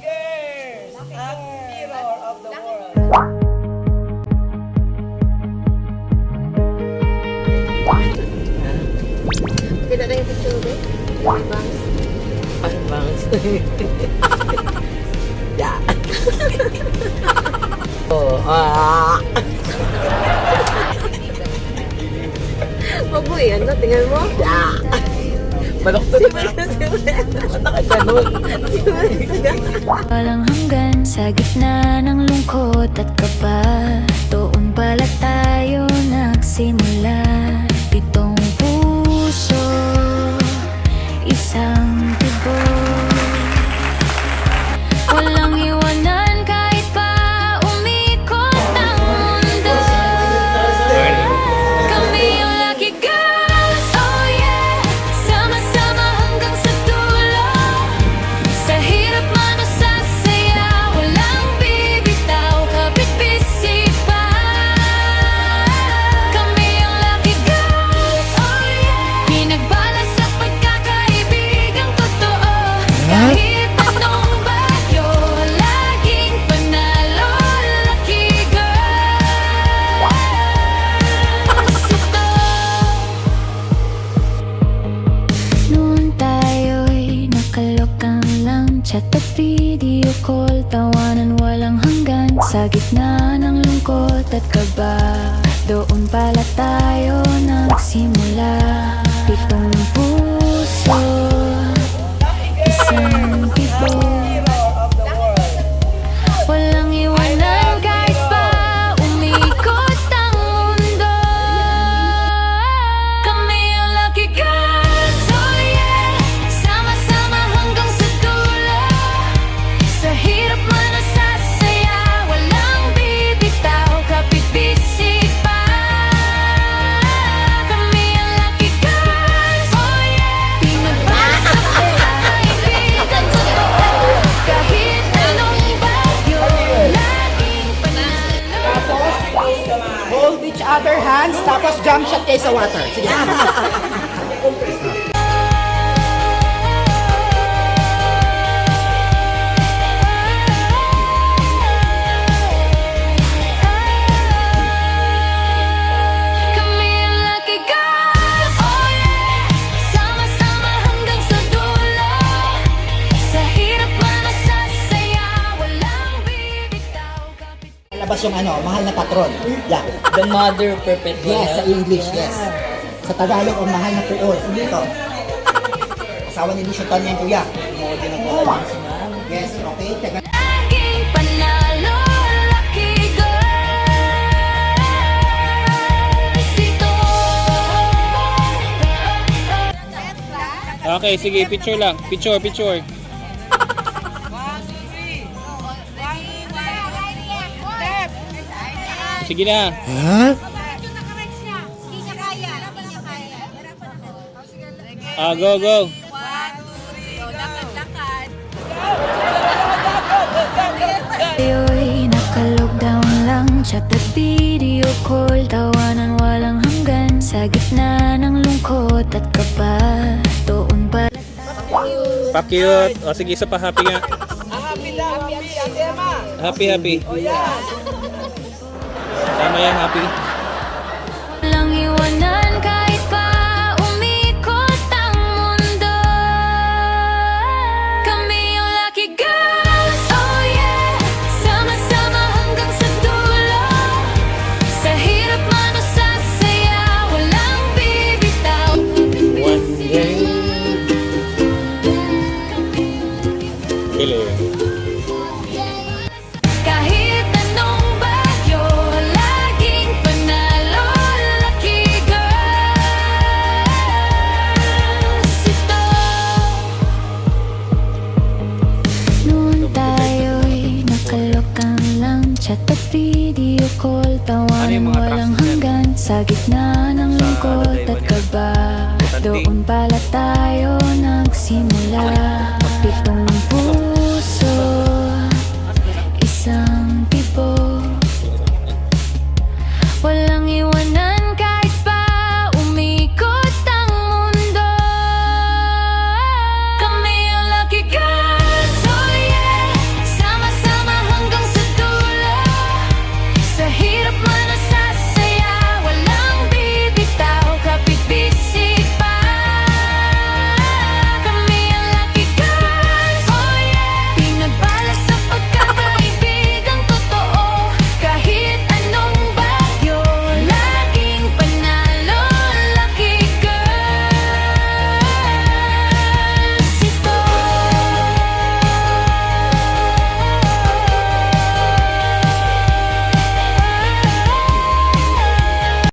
girls! Ang mirror of the world. Kita na yung picture mo? Bangs. Ay, bangs. Yeah. Oh, Mabuhay, ano? Tingnan mo? yeah. Manok to na. Nakaganon. Walang hanggan sa gitna ng lungkot at kaba. Doon pala tayo nagsimula. Pitong puso, isang tibok. Walang iwanan kahit pa umikot ang mundo. Kami yung lucky girls, oh yeah. Sama-sama hanggang sa dulo. Sa hirap man o sa saya, walang bibitaw, kapit-bisig pa. Kami yung lucky girls, oh yeah. Pinagbalas sa pagkakaibigang totoo. Kahit anong bagyo, laging panalo, lucky girls ito. Noon tayo'y nakalokan lang, chat at video call, tawanan walang hanggan. Sa gitna ng lungkot at kaba, doon pala tayo nagsimula. Pitong puso, isang tibok. Mirror of the world. Walang iwanan kahit pa umikot ang mundo. Kami yung lucky girls, oh yeah. Sama-sama hanggang sa dulo. Sa hirap man o sa saya, walang bibitaw, kapit-bisig pa. Kami yung lucky girls, oh yeah. Pinagbasa sa pagkakaibigan totoo. Kahit anong bagyo, laging panalo. Tapos, hold each other hands, tapos jump shot kayo sa water. Sige. Kami yung lucky girls, oh yeah. Sama-sama hanggang sa dulo. Sa hirap man o sa saya, walang bibitaw, kapit. Labas yung mahal na patron. Yeah. The mother perpetual. Yes, sa English, yes. Sa Tagalog, ang mahal na puol. Dito. Asawa ni Lisho Tanya yung kuya. Modi ng kalaban si ma'am. Yes, okay. Teka. Laging panalo, lucky girls ito. Okay, sige, picture lang. Picture. Sige na. Go. Tayo'y naka-lockdown lang, chat at video call, tawanan walang hanggan. Sa gitna ng lungkot at kaba, doon pala Pa-cute. O, sige, isa pa. Happy nga. Happy daw, happy. Ate Emma. Happy. Oh, yeah. Tama yan, happy. walang iwanan kahit pa umikot ang mundo. Kami yung lucky girls, oh yeah. Sama-sama hanggang sa dulo. Sa hirap man o sa saya, walang bibitaw. One day. Galing. Kahit anong bagyo, laging panalo, lucky girls ito. Noon tayo'y nakalokan lang, chat at video call, Ano yung tawanan mga walang tracks hanggan. Sa gitna ng lungkot at kaba, doon pala tayo nagsimula.